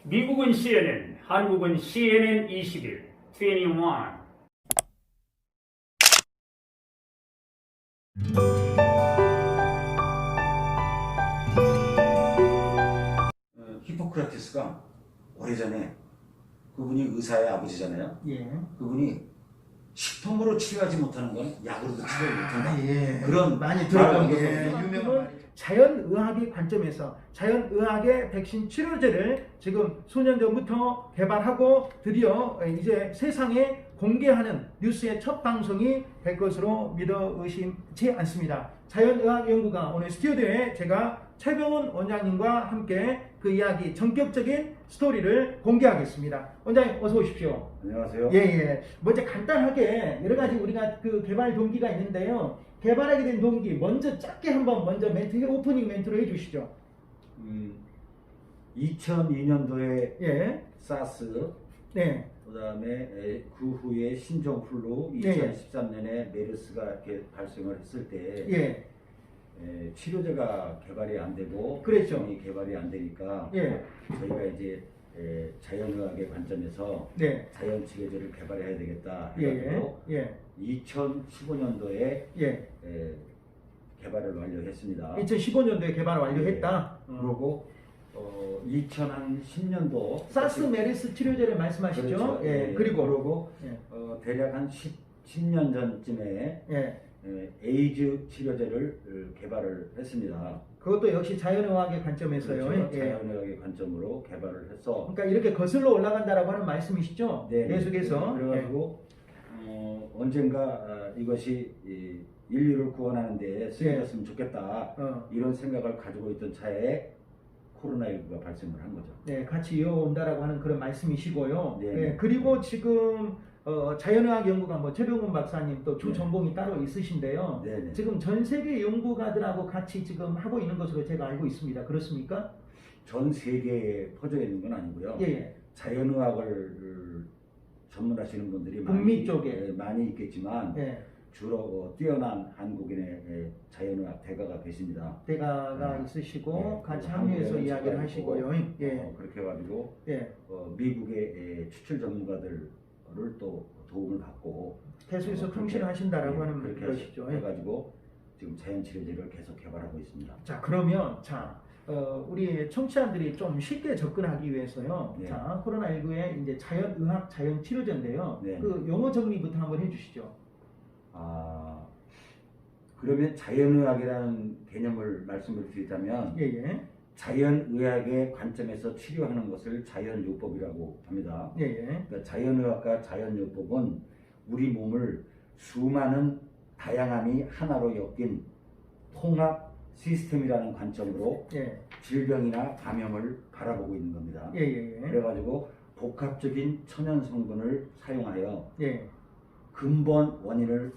미국은 CNN, 한국은 CNN 21, 21. 히포크라테스가 오래전에 그분이 의사의 아버지잖아요. 예. 그분이 식품으로 치료하지 못하는 건 약으로도 치료를 못한다. 예. 그런 많이 들었던 말을 게 하거든요. 유명한 말이죠. 자연의학의 관점에서 자연의학의 백신 치료제를 지금 수년 전부터 개발하고 드디어 이제 세상에 공개하는 뉴스의 첫 방송이 될 것으로 믿어 의심치 않습니다. 자연의학 연구가 오늘 스튜디오에 제가 최병훈 원장님과 함께 그 이야기 전격적인 스토리를 공개하겠습니다. 원장님 어서 오십시오. 안녕하세요. 예. 먼저 간단하게 여러 가지 우리가 그 개발 동기가 있는데요. 개발하게 된 동기 먼저 짧게 한번 먼저 멘트 오프닝 멘트로 해주시죠. 2002년도에 예. 사스, 네. 그다음에 그 후에 신종플루, 예. 2013년에 메르스가 이렇게 발생을 했을 때 예. 치료제가 개발이 안 되고 그랬죠. 백신이 개발이 안 되니까 예. 저희가 이제 자연의학의 관점에서 네. 자연 치료제를 개발해야 되겠다 예. 해가지고 예. 2015년도에 예. 개발을 완료했습니다. 2015년도에 개발 완료했다. 그리고 2010년도 사스 메르스 치료제를 말씀하시죠. 그렇죠. 예. 그리고 예. 예. 대략 한 10년 전쯤에 예. 에이즈 치료제를 개발을 했습니다. 그것도 역시 자연의학의 관점에서요. 그렇죠. 예. 자연의학의 관점으로 개발을 해서 그러니까 이렇게 거슬러 올라간다라고 하는 말씀이시죠? 네, 계속해서. 그래가지고 언젠가 이것이 인류를 구원하는 데 쓰여졌으면 좋겠다 이런 생각을 가지고 있던 차에 코로나19가 발생을 한 거죠. 네, 같이 이어온다라고 하는 그런 말씀이시고요. 네. 네, 그리고 지금 자연의학 연구가 뭐 최병훈 박사님 또 주 네. 전공이 따로 있으신데요. 네. 지금 전 세계 연구가들하고 같이 지금 하고 있는 것으로 제가 알고 있습니다. 그렇습니까? 전 세계에 퍼져 있는 건 아니고요. 예. 자연의학을 전문하시는 분들이 북미 쪽에 많이 있겠지만 예. 주로 뛰어난 한국인의 자연의학 대가가 계십니다. 대가가 있으시고 같이 그리고 합류해서 한국에는 이야기를 제가 하시고요. 있고, 예. 그렇게 해가지고 예. 미국의 추출 전문가들을 또 도움을 받고 계속해서 통신하신다라고 하는 그렇게 것이죠. 해가지고 지금 자연 치료제를 계속 개발하고 있습니다. 자, 그러면 우리 청취자들이 좀 쉽게 접근하기 위해서요. 네. 자, 코로나19의 이제 자연의학, 자연치료제인데요. 네. 그 용어 정리부터 한번 해주시죠. 그러면 자연의학이라는 개념을 말씀을 드리자면 예. 자연의학의 관점에서 치료하는 것을 자연요법이라고 합니다. 예. 그러니까 자연의학과 자연요법은 우리 몸을 수많은 다양함이 하나로 엮인 통합 시스템이라는 관점으로 예. 질병이나 감염을 바라보고 있는 겁니다. 예. 그래가지고 복합적인 천연 성분을 사용하여 예. 근본 원인을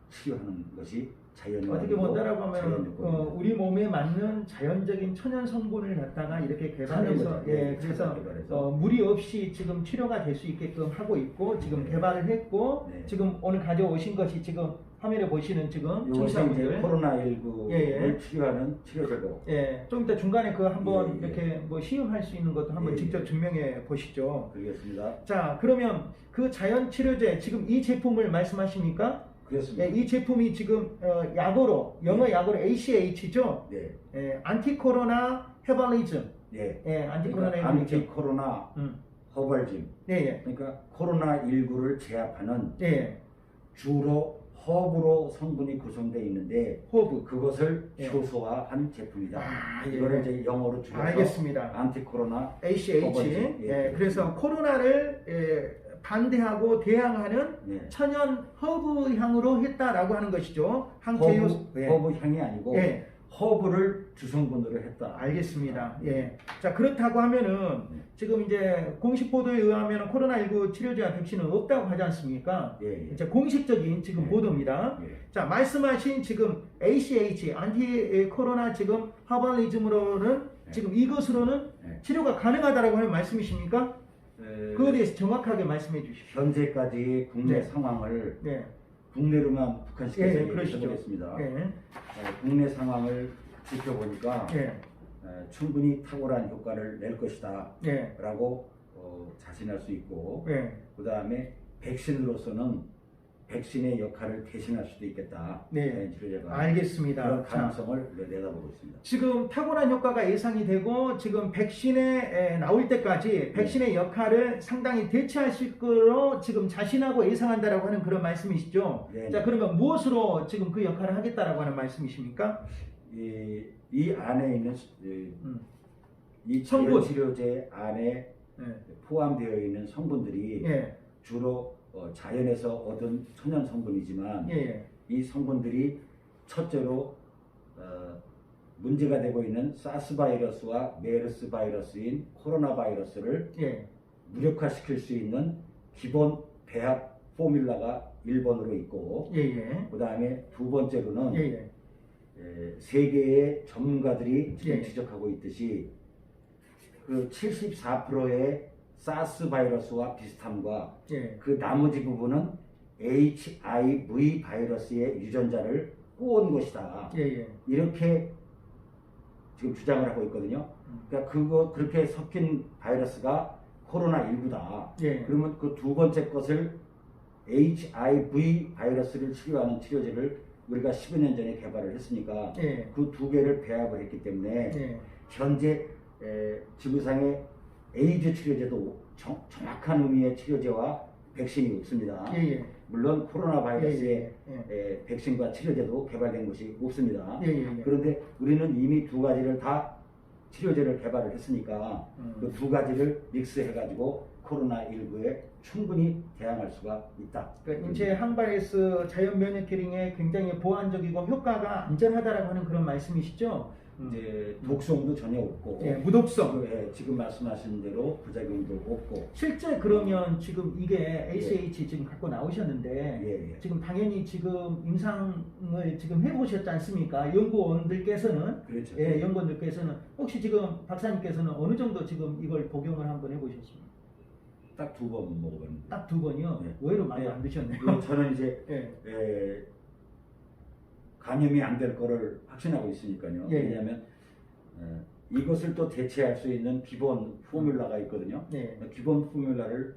치료하는 것이 자연의학이고 어떻게 본다라고 하면 자연요법입니다. 우리 몸에 맞는 자연적인 천연 성분을 갖다가 이렇게 개발해서 거죠. 그래서 개발해서. 무리 없이 지금 치료가 될 수 있게끔 하고 있고 지금 네. 개발을 했고 네. 지금 오늘 가져오신 것이 지금 화면에 보시는 지금 이것이 이제 청취자분들 코로나19를 치료하는 치료제고 좀 이따 중간에 그 한번 예. 이렇게 뭐 시음할 수 있는 것도 한번 예. 직접 증명해 보시죠. 그러겠습니다. 자, 그러면 그 자연 치료제 지금 이 제품을 말씀하십니까? 그렇습니다. 이 제품이 지금 약어로 영어 약어로 ACH죠. 네. 안티코로나 헤발리즘. 네. 안티코로나 그러니까 헤발리즘. 안티코로나 허벌짐. 예. 그러니까 코로나19를 제압하는 예. 주로 허브로 성분이 구성되어 있는데 호브. 그것을 예. 효소화한 제품이다. 예. 이거를 이제 영어로 줄여서 알겠습니다. 안티코로나 ACH. 허벌짐. 그래서 코로나를 반대하고 대항하는 네. 천연 허브 향으로 했다라고 하는 것이죠. 항체효. 허브 향이 아니고 예. 허브를 주성분으로 했다. 알겠습니다. 예. 자, 그렇다고 하면은 지금 이제 공식 보도에 의하면 코로나19 치료제와 백신은 없다고 하지 않습니까? 예. 이제 공식적인 지금 예. 보도입니다. 예. 자, 말씀하신 지금 ACH, 안티 코로나 지금 하발리즘으로는 지금 이것으로는 치료가 가능하다라고 하는 말씀이십니까? 그거에 대해서 정확하게 말씀해 주십시오. 현재까지 국내 네. 상황을 네. 국내로만 북한시켜서 예, 얘기해 그러시죠. 보겠습니다. 예. 국내 상황을 지켜보니까 예. 충분히 탁월한 효과를 낼 것이다 예. 라고 자신할 수 있고 예. 그 다음에 백신으로서는 백신의 역할을 대신할 수도 있겠다. 네. 자연 치료제가 알겠습니다. 그런 자, 가능성을 내다보고 있습니다. 지금 탁월한 효과가 예상이 되고 지금 백신에 나올 때까지 백신의 역할을 상당히 대체하실 거로 지금 자신하고 예상한다라고 하는 그런 말씀이시죠. 네. 자, 그러면 무엇으로 지금 그 역할을 하겠다라고 하는 말씀이십니까? 이 안에 있는 이 성분. 치료제 안에 예. 포함되어 있는 성분들이 예. 주로 자연에서 얻은 천연 성분이지만 예. 이 성분들이 첫째로 문제가 되고 있는 사스 바이러스와 메르스 바이러스인 코로나 바이러스를 예. 무력화시킬 수 있는 기본 배합 포뮬라가 1번으로 있고 예. 그 다음에 두 번째로는 예. 세계의 전문가들이 지금 예. 지적하고 있듯이 그 74%의 사스 바이러스와 비슷함과 예. 그 나머지 부분은 HIV 바이러스의 유전자를 꼬은 것이다. 예. 이렇게 지금 주장을 하고 있거든요. 그러니까 그렇게 섞인 바이러스가 코로나19다. 예. 그러면 그 두 번째 것을 HIV 바이러스를 치료하는 치료제를 우리가 10여 년 전에 개발을 했으니까 예. 그 두 개를 배합을 했기 때문에 예. 현재 지구상의 에이즈 치료제도 정확한 의미의 치료제와 백신이 없습니다. 예. 물론 코로나 바이러스의 예. 백신과 치료제도 개발된 것이 없습니다. 예. 그런데 우리는 이미 두 가지를 다 치료제를 개발을 했으니까 그 두 가지를 믹스해가지고 코로나19에 충분히 대항할 수가 있다. 그러니까 인체 항바이러스 자연 면역 기능에 굉장히 보완적이고 효과가 안전하다라고 하는 그런 말씀이시죠? 이제 독성도 전혀 없고 예, 무독성. 지금 말씀하신 대로 부작용도 없고 실제 그러면 지금 이게 ACH 지금 갖고 나오셨는데 예. 지금 당연히 지금 임상을 지금 해보셨지 않습니까? 연구원들께서는 그렇죠. 예, 연구원들께서는 혹시 지금 박사님께서는 어느 정도 지금 이걸 복용을 한번 해보셨습니까? 딱 두 번 먹어봤는데 딱 두 번이요? 네. 의외로 많이 네. 안 드셨네요. 저는 이제 예. 감염이 안 될 거를 확신하고 있으니까요. 예. 왜냐하면 이것을 또 대체할 수 있는 기본 포뮬라가 있거든요. 네. 기본 포뮬라를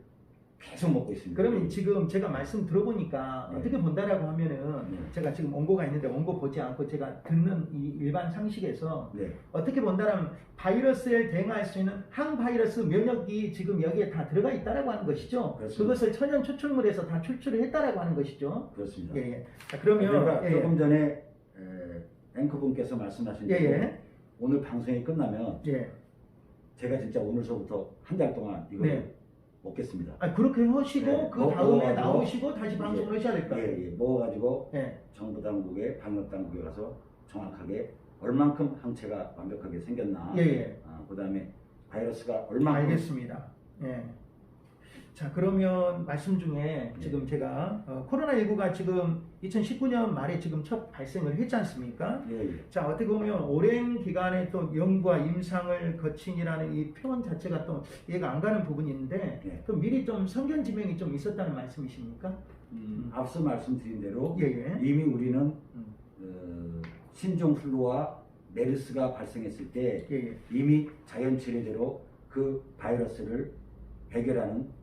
계속 먹고 있습니다. 그러면 지금 제가 말씀 들어보니까 네. 어떻게 본다라고 하면은 네. 제가 지금 원고가 있는데 원고 보지 않고 제가 듣는 이 일반 상식에서 네. 어떻게 본다라면 바이러스에 대응할 수 있는 항바이러스 면역이 지금 여기에 다 들어가 있다라고 하는 것이죠. 그렇습니다. 그것을 천연 추출물에서 다 추출을 했다라고 하는 것이죠. 그렇습니다. 예. 자, 그러면 그러니까 조금 전에 앵커분께서 말씀하신 대로 예. 오늘 방송이 끝나면 예. 제가 진짜 오늘서부터 한 달 동안 이걸 네. 먹겠습니다. 아, 그렇게 하시고 네. 그 다음에 먹어가지고 나오시고 다시 방송을 하셔야 될 거예요. 예. 먹어가지고 예. 정부 당국에 방역 당국에 가서 정확하게 얼만큼 항체가 완벽하게 생겼나, 예. 그 다음에 바이러스가 얼만큼 알겠습니다. 예. 자, 그러면 말씀 중에 지금 제가 코로나19가 지금 2019년 말에 지금 첫 발생을 했지 않습니까? 예. 자, 어떻게 보면 오랜 기간에 또 연구와 임상을 거친이라는 이 표현 자체가 또 이해가 안 가는 부분이 있는데 예. 그럼 미리 좀 선견지명이 좀 있었다는 말씀이십니까? 앞서 말씀드린 대로 예. 이미 우리는 신종플루와 메르스가 발생했을 때 예. 이미 자연치료제로 그 바이러스를 해결하는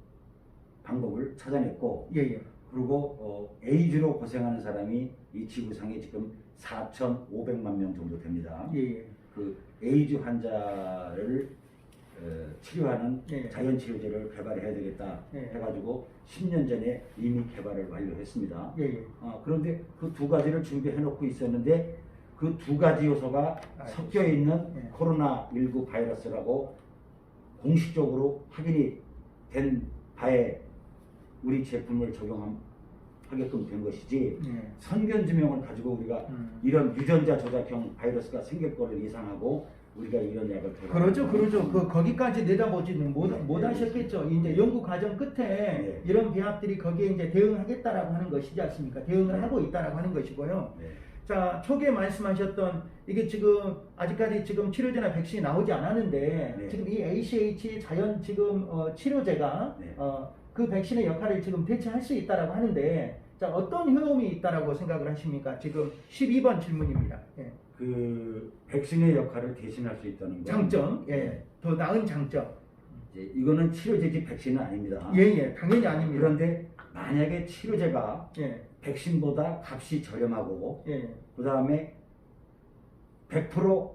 방법을 찾아냈고 예. 그리고 에이즈로 고생하는 사람이 이 지구상에 지금 4,500만 명 정도 됩니다. 예. 그 에이즈 환자를 치료하는 예. 자연치료제를 개발해야 되겠다 예. 해가지고 10년 전에 이미 개발을 완료했습니다. 예. 그런데 그 두 가지를 준비해 놓고 있었는데 그 두 가지 요소가 섞여 있는 예. 코로나19 바이러스라고 공식적으로 확인이 된 바에 우리 제품을 적용하게끔 된 것이지 예. 선견지명을 가지고 우리가 이런 유전자 조작형 바이러스가 생길 거를 예상하고 우리가 이런 약을 그러죠. 거기까지 내다보지는 못 하셨겠죠. 이제 연구 과정 끝에 이런 배합들이 거기에 이제 대응하겠다라고 하는 것이지 않습니까? 대응을 하고 있다라고 하는 것이고요. 자, 초기에 말씀하셨던 이게 지금 아직까지 지금 치료제나 백신이 나오지 않았는데 지금 이 ACH 자연 지금 치료제가 그 백신의 역할을 지금 대체할 수 있다라고 하는데 자, 어떤 효험이 있다라고 생각을 하십니까? 지금 12번 질문입니다. 예. 그 백신의 역할을 대신할 수 있다는 거. 장점, 예, 더 나은 장점. 이제 이거는 치료제지 백신은 아닙니다. 예, 예, 당연히 아닙니다. 그런데 만약에 치료제가 예, 백신보다 값이 저렴하고 예, 그 다음에 100%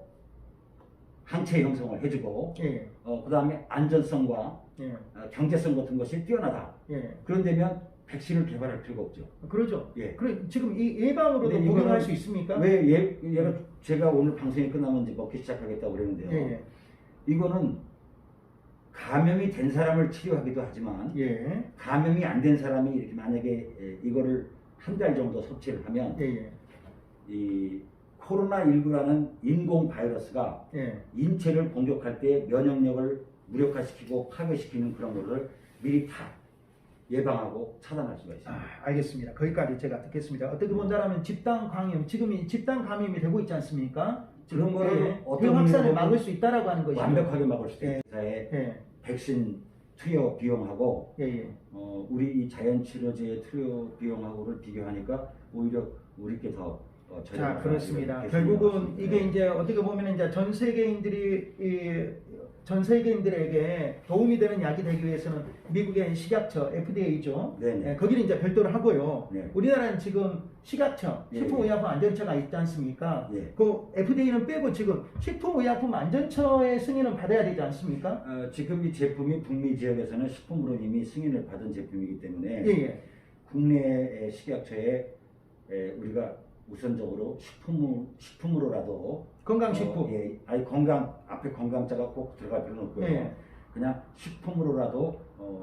항체 형성을 해주고 예, 그 다음에 안전성과 예, 경제성 같은 것이 뛰어나다. 예. 그런다면 백신을 개발할 필요가 없죠. 그러죠. 예. 그래 지금 이 예방으로도 근데 복용할 이거는 수 있습니까? 왜 얘가 제가 오늘 방송이 끝나면 이제 먹기 시작하겠다고 그러는데요. 예, 이거는 감염이 된 사람을 치료하기도 하지만 예, 감염이 안 된 사람이 이렇게 만약에 이거를 한 달 정도 섭취를 하면 예, 예, 이 코로나19라는 인공 바이러스가 예. 인체를 공격할 때 면역력을 무력화시키고 파괴시키는 그런 거를 미리 다 예방하고 차단할 수가 있습니다. 알겠습니다. 거기까지 제가 듣겠습니다. 어떻게 본다면 집단 감염, 지금이 집단 감염이 되고 있지 않습니까? 그런 거를 어떤 확산을 의미로 막을 수 있다라고 하는 것이죠. 완벽하게 막을 수도 예. 있어요. 예, 백신 투여 비용하고 예, 예. 우리 이 자연 치료제의 투여 비용하고를 비교하니까 오히려 우리께 더 자, 그렇습니다. 백신이 결국은 나왔습니다. 이게 이제 어떻게 보면 이제 전 세계인들에게 도움이 되는 약이 되기 위해서는 미국의 식약처 FDA죠. 네네. 거기는 이제 별도로 하고요. 네. 우리나라는 지금 식약처, 예, 식품의약품 안전처가 있지 않습니까? 예. 그 FDA는 빼고 지금 식품의약품 안전처의 승인은 받아야 되지 않습니까? 지금 이 제품이 북미 지역에서는 식품으로 이미 승인을 받은 제품이기 때문에 예, 예. 국내 식약처에 우리가 우선적으로 식품으로라도 건강식품. 예, 아니 건강 앞에 건강자가 꼭 들어갈 필요는 없고요. 예. 그냥 식품으로라도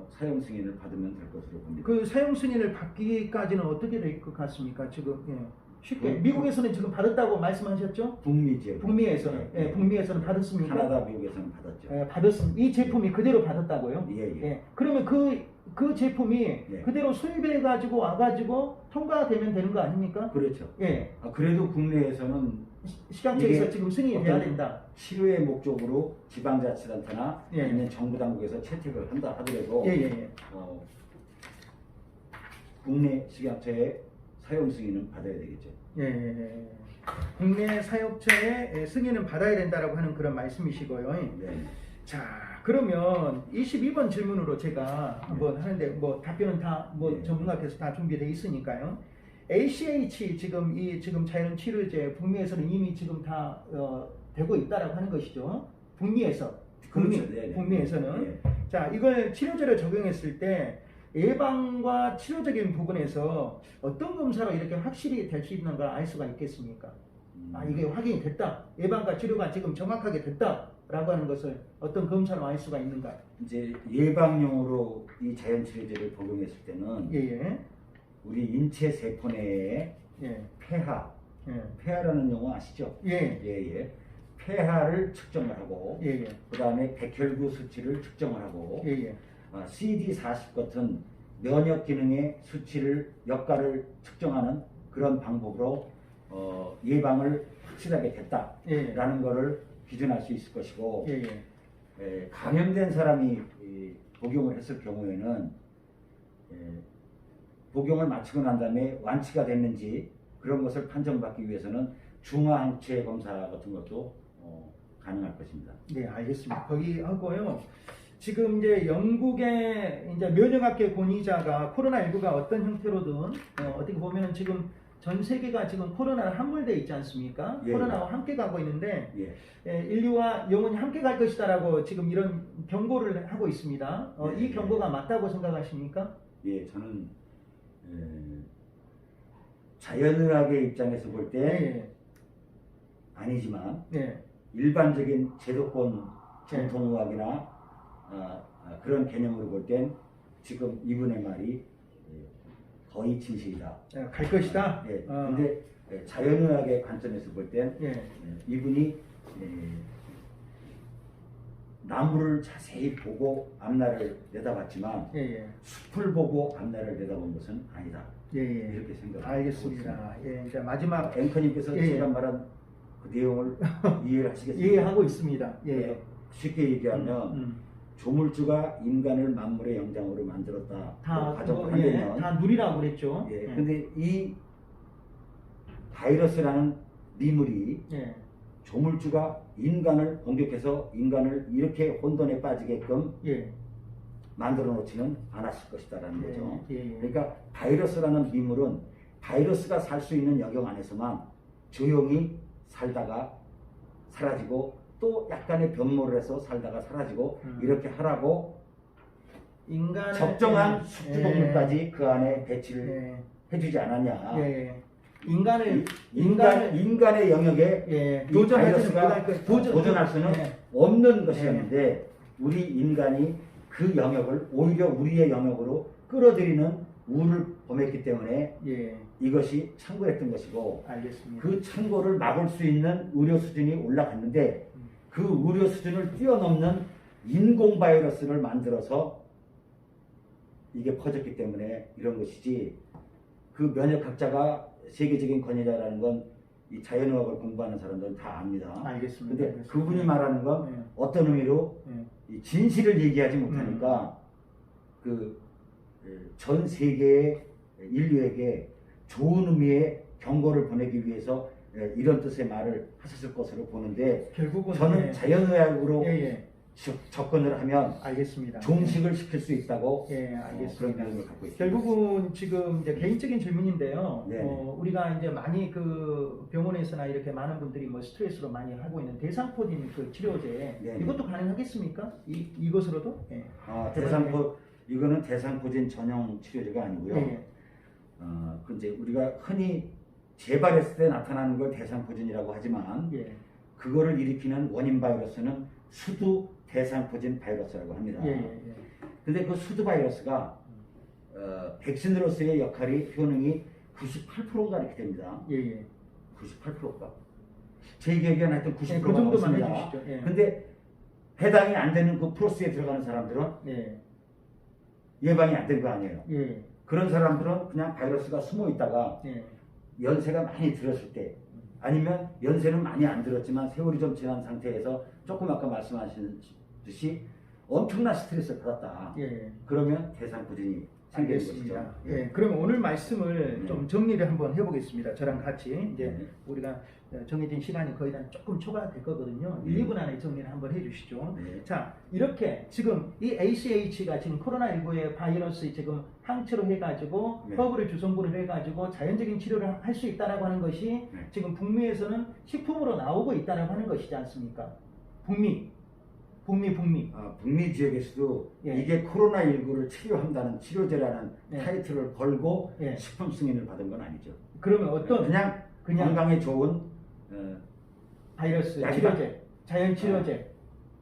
사용 승인을 받으면 될 것으로 봅니다. 그 사용 승인을 받기까지는 어떻게 될 것 같습니까? 지금 예. 쉽게 그- 미국에서는 지금 받았다고 말씀하셨죠? 북미 지역, 북미에서는 예, 북미에서는 받았습니까? 캐나다, 미국에서는 받았죠. 받았습니다. 이 제품이 그대로 받았다고요? 예, 예. 예. 그러면 그 제품이 예. 그대로 수입해 가지고 와가지고 통과되면 되는 거 아닙니까? 그렇죠. 예. 그래도 국내에서는 식약처에서 이게 지금 승인이 돼야 어떤 된다. 치료의 목적으로 지방자치단체나 예. 아니면 정부 당국에서 채택을 한다 하더라도 예, 예, 예. 국내 식약처의 사용 승인은 받아야 되겠죠. 예, 예, 예. 국내 사육처의 승인은 받아야 된다라고 하는 그런 말씀이시고요. 네. 자, 그러면 22번 질문으로 제가 한번 하는데 뭐 답변은 다 뭐 네. 전문가께서 다 준비되어 있으니까요. ACH 지금 지금 자연 치료제 북미에서는 이미 지금 다 되고 있다라고 하는 것이죠. 북미에서 그렇죠. 네, 네. 북미에서는 네. 자, 이걸 치료제를 적용했을 때 예방과 치료적인 부분에서 어떤 검사로 이렇게 확실히 될 수 있는가 알 수가 있겠습니까? 이게 확인이 됐다. 예방과 치료가 지금 정확하게 됐다라고 하는 것을 어떤 검사로 알 수가 있는가? 이제 예방용으로 이 자연 치료제를 복용했을 때는 예, 우리 인체 세포 내에 예, 폐하, 예, 폐하라는 용어 아시죠? 예, 예. 폐하를 측정을 하고 예, 예, 그다음에 백혈구 수치를 측정을 하고 예, 예, CD40 같은 면역 기능의 수치를 역할을 측정하는 그런 방법으로 예방을 확실하게 됐다라는 것을 기준할 수 있을 것이고 예, 예, 감염된 사람이 복용을 했을 경우에는 복용을 마치고 난 다음에 완치가 됐는지 그런 것을 판정받기 위해서는 중화항체 검사 같은 것도 가능할 것입니다. 네, 알겠습니다. 거기 하고요. 지금 이제 영국의 이제 면역학계 권위자가 코로나19가 어떤 형태로든 어떻게 보면은 지금 전 세계가 지금 코로나를 함몰돼 있지 않습니까? 예, 코로나와 함께 가고 있는데 예. 인류와 영원히 함께 갈 것이다라고 지금 이런 경고를 하고 있습니다. 이 경고가 맞다고 생각하십니까? 예, 저는 자연의학의 입장에서 볼 때 네, 아니지만 네, 일반적인 제도권 정통의학이나 그런 개념으로 볼 땐 지금 이분의 말이 거의 진실이다. 갈 것이다. 근데 자연의학의 관점에서 볼 땐 예, 이분이 나무를 자세히 보고 앞날을 내다봤지만 예, 예. 숲을 보고 앞날을 내다본 것은 아니다. 예, 예. 이렇게 생각합니다. 알겠습니다. 예, 이제 마지막 앵커님께서 예, 제가 말한 그 내용을 이해를 하시겠습니까? 이해하고 있습니다. 예, 쉽게 얘기하면 조물주가 인간을 만물의 영장으로 만들었다. 다 가정을 그거, 예, 하면 다 누리라고 그랬죠. 근데 이 바이러스라는 미물이 예. 조물주가 인간을 공격해서 인간을 이렇게 혼돈에 빠지게끔 예. 만들어 놓지는 않았을 것이다라는 거죠. 예. 예. 그러니까 바이러스라는 미물은 바이러스가 살 수 있는 영역 안에서만 조용히 살다가 사라지고 또 약간의 변모를 해서 살다가 사라지고 이렇게 하라고 인간의 적정한 예. 숙주동물까지 그 안에 배치를 예. 해주지 않았냐. 예. 인간을 인간의 영역에 예. 이 도전할 바이러스가 수는 도전할 수는 예. 없는 것이었는데 우리 인간이 그 영역을 오히려 우리의 영역으로 끌어들이는 우를 범했기 때문에 예. 이것이 창궐했던 것이고 알겠습니다. 그 창궐을 막을 수 있는 의료 수준이 올라갔는데 그 의료 수준을 뛰어넘는 인공 바이러스를 만들어서 이게 퍼졌기 때문에 이런 것이지 그 면역학자가 세계적인 권위자라는 건 이 자연의학을 공부하는 사람들은 다 압니다. 알겠습니다. 근데 알겠습니다. 그분이 말하는 건 예. 어떤 의미로 예. 이 진실을 얘기하지 못하니까 그 전 세계의 인류에게 좋은 의미의 경고를 보내기 위해서 이런 뜻의 말을 하셨을 것으로 보는데 결국은 저는 예. 자연의학으로 예. 접근을 하면 알겠습니다. 종식을 시킬 수 있다고 예, 알겠습니다. 그런 믿음을 갖고 있습니다. 결국은 지금 이제 개인적인 질문인데요. 네. 우리가 이제 많이 그 병원에서나 이렇게 많은 분들이 뭐 스트레스로 많이 하고 있는 대상포진 그 치료제 네. 이것도 가능하겠습니까? 이것으로도? 예. 이거는 대상포진 전용 치료제가 아니고요. 예. 그 이제 우리가 흔히 재발했을 때 나타나는 걸 대상포진이라고 하지만 예. 그거를 일으키는 원인 바이러스는 수두 대상포진 바이러스라고 합니다. 예. 예. 근데 그 수두 바이러스가 백신으로서의 역할이 효능이 98%가 이렇게 됩니다. 예. 예. 98%가. 제 기억에는 하여튼 90%가 그 정도만 넘습니다. 해주시죠. 예. 근데 해당이 안 되는 그 프로스에 들어가는 사람들은 예. 예방이 안 된 거 아니에요. 예. 그런 사람들은 그냥 바이러스가 숨어 있다가 예. 연세가 많이 들었을 때 아니면 연세는 많이 안 들었지만 세월이 좀 지난 상태에서 조금 아까 말씀하셨듯이 엄청난 스트레스를 받았다. 예. 그러면 대상포진이 생기는 알겠습니다. 것이죠. 예, 그러면 오늘 말씀을 네. 좀 정리를 한번 해보겠습니다. 저랑 같이 이제 네. 우리가 정해진 시간이 거의 다 조금 초과가 될 거거든요. 네. 1, 2분 안에 정리를 한번 해주시죠. 네. 자, 이렇게 지금 이 ACH가 지금 코로나19의 바이러스 지금 항체로 해가지고 네. 허브를 주성분을 해가지고 자연적인 치료를 할 수 있다라고 하는 것이 네. 지금 북미에서는 식품으로 나오고 있다라고 하는 것이지 않습니까? 북미. 북미 지역에서도 예. 이게 코로나19를 치료한다는 치료제라는 예. 타이틀을 걸고 예. 식품 승인을 받은 건 아니죠. 그러면 어떤 그냥 건강에 좋은 바이러스 약이다. 치료제, 자연 치료제,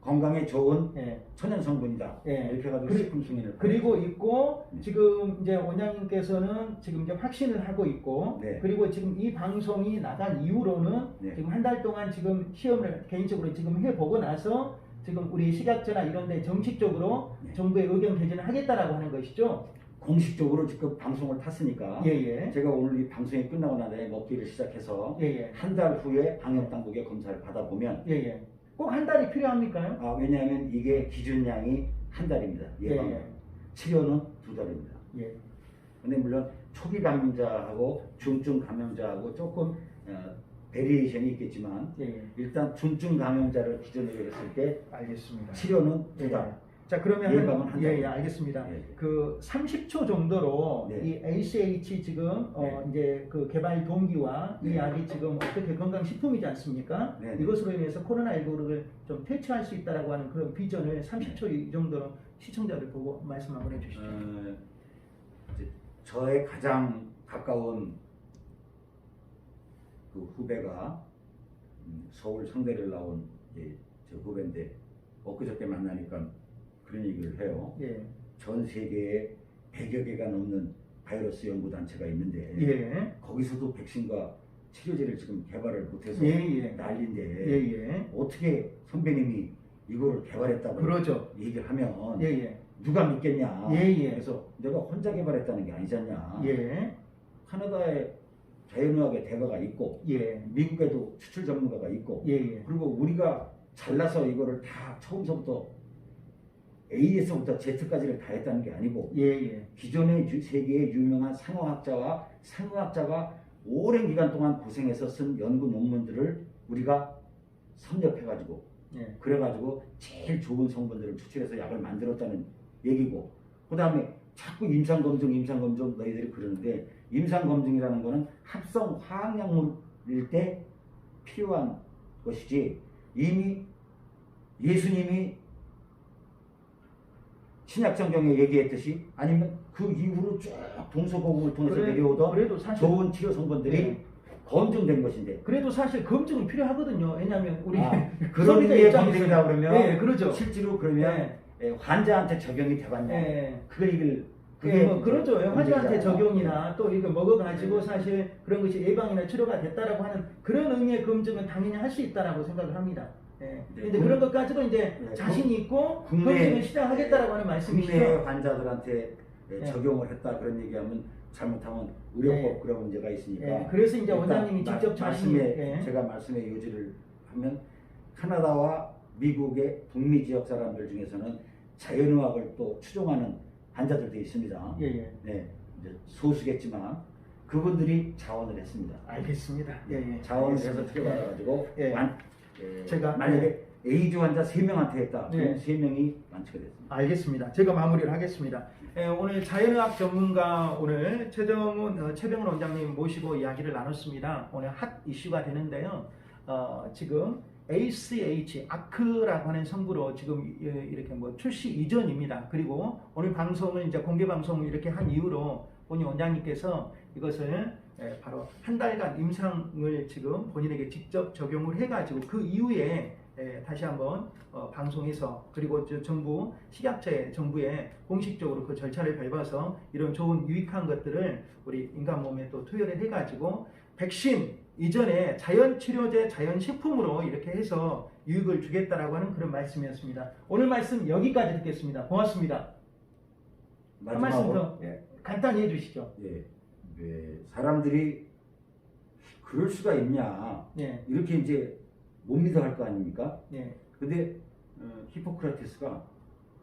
건강에 좋은 예. 천연 성분이다. 예. 이렇게 해가지고 그리- 식품 승인을 그리고 있고 네. 지금 이제 원장님께서는 지금 이제 확신을 하고 있고 네. 그리고 지금 이 방송이 나간 이후로는 네. 지금 한 달 동안 지금 시험을 개인적으로 지금 해보고 나서 지금 우리 식약처나 이런데 정식적으로 네. 정부의 의견 개진을 하겠다라고 하는 것이죠. 공식적으로 지금 방송을 탔으니까 예예. 제가 오늘 이 방송이 끝나고 나서 먹기를 시작해서 예예. 한 달 후에 방역당국의 검사를 받아보면 예예. 꼭 한 달이 필요합니까요? 왜냐하면 이게 기준량이 한 달입니다. 예방 예. 치료는 2달입니다. 예. 근데 물론 초기 감염자하고 중증 감염자하고 조금 베리에이션이 있겠지만 예. 일단 중증 감염자를 기준으로 했을 때 알겠습니다. 치료는 예. 2달. 자 그러면 예방은 한 예, 달. 알겠습니다. 예. 그 30초 정도로 네. 이 ACH 지금 네. 이제 그 개발 동기와 이 네. 약이 지금 어떻게 건강식품이지 않습니까? 네. 이것으로 인해서 코로나19를 좀 퇴치할 수 있다라고 하는 그런 비전을 30초 이 정도로 시청자들 보고 말씀 한번 해주시죠. 이제 저의 가장 가까운 그 후배가 서울 성대를 나온 저 후배인데 엊그저께 만나니까 그런 얘기를 해요. 예. 전 세계에 100여 개가 넘는 바이러스 연구단체가 있는데 예. 거기서도 백신과 치료제를 지금 개발을 못해서 예. 난리인데 예. 어떻게 선배님이 이거를 개발했다고 그러죠. 얘기를 하면 예. 누가 믿겠냐. 예. 그래서 내가 혼자 개발했다는 게 아니잖냐. 예. 카나다에 자연의학의 대가가 있고 예. 미국에도 추출 전문가가 있고 예. 그리고 우리가 잘나서 이거를 다 처음서부터 A에서부터 Z까지를 다 했다는 게 아니고 예. 기존의 세계의 유명한 상어학자와 상어학자가 오랜 기간 동안 고생해서 쓴 연구 논문들을 우리가 섭렵해가지고 예. 그래가지고 제일 좋은 성분들을 추출해서 약을 만들었다는 얘기고, 그 다음에 자꾸 임상검증 너희들이 그러는데, 임상검증이라는 거는 합성 화학약물일 때 필요한 것이지, 이미 예수님이 신약성경에 얘기했듯이 아니면 그 이후로 쭉 동서고금을 통해서 내려오던 그래도 사실 좋은 치료 성분들이 네. 검증된 것인데, 그래도 사실 검증은 필요하거든요. 왜냐하면 우리 그런 소비자 의미의 입장에서는- 검증이다 그러면 예, 그러죠. 실제로 그러면 환자한테 적용이 돼봤냐, 예. 그걸 이길 예, 뭐 그렇죠. 환자한테 문제잖아요. 적용이나 또 이거 먹어가지고 사실 그런 것이 예방이나 치료가 됐다라고 하는 그런 의미의 검증은 당연히 할 수 있다라고 생각을 합니다. 예. 네, 근데 그런 것까지도 이제 네, 자신이 있고 국내- 검증을 시작하겠다라고 하는 국내 말씀이시죠. 환자들한테 예. 적용을 했다 그런 얘기하면 잘못하면 의료법 예. 그런 문제가 있으니까. 예, 그래서 이제 일단 원장님이 직접 자신이 말씀에 제가 말씀의 요지를 하면, 캐나다와 미국의 북미 지역 사람들 중에서는 자연의학을 또 추종하는 환자들도 있습니다. 예, 예. 네, 이제 소수겠지만 그분들이 자원을 했습니다. 알겠습니다. 예, 예. 자원을 해서 알겠습니다. 치료받아가지고 예. 제가- 만약에 에이즈 환자 3명한테 했다. 예. 그럼 3명이 완치가 됐습니다. 알겠습니다. 제가 마무리를 하겠습니다. 오늘 자연의학 전문가 오늘 최병훈 원장님 모시고 이야기를 나눴습니다. 오늘 핫 이슈가 되는데요. 지금 ACH 아크라고 하는 성분으로 지금 이렇게 뭐 출시 이전입니다. 그리고 오늘 방송을 이제 공개 방송을 이렇게 한 이후로 본인 원장님께서 이것을 바로 한 달간 임상을 지금 본인에게 직접 적용을 해가지고 그 이후에 다시 한번 방송에서, 그리고 정부 식약처에 정부에 공식적으로 그 절차를 밟아서 이런 좋은 유익한 것들을 우리 인간 몸에 또 투여를 해가지고 백신 이전에 자연 치료제, 자연 식품으로 이렇게 해서 유익을 주겠다라고 하는 그런 말씀이었습니다. 오늘 말씀 여기까지 듣겠습니다. 고맙습니다. 한 말씀 더 간단히 해주시죠. 예, 네, 사람들이 그럴 수가 있냐, 예, 이렇게 이제 못 믿어 할 거 아닙니까? 예, 근데 히포크라테스가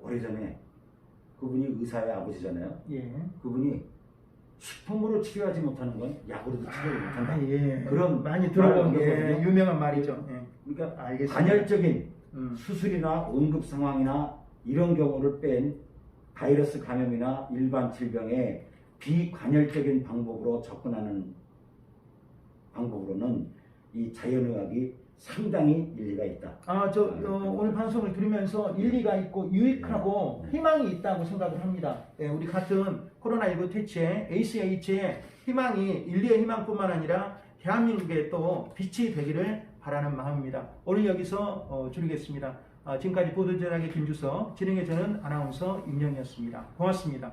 오래전에, 그분이 의사의 아버지잖아요. 예. 그분이 식품으로 치료하지 못하는 건 약으로도 치료를 못한다. 예. 그런 많이 들어본 말을 게 하거든요. 유명한 말이죠. 예. 그러니까 알겠습니다. 간헐적인 음. 수술이나 응급 상황이나 이런 경우를 뺀 바이러스 감염이나 일반 질병에 비간헐적인 방법으로 접근하는 방법으로는 이 자연의학이 상당히 일리가 있다. 오늘 방송을 들으면서 일리가 있고 유익하고 네. 희망이 있다고 생각을 합니다. 예, 우리 같은 코로나19 퇴치에 ACH에 희망이, 인류의 희망뿐만 아니라 대한민국에 또 빛이 되기를 바라는 마음입니다. 오늘 여기서 줄이겠습니다. 지금까지 보도제작의 김주석, 진행의 저는 아나운서 임영이었습니다. 고맙습니다.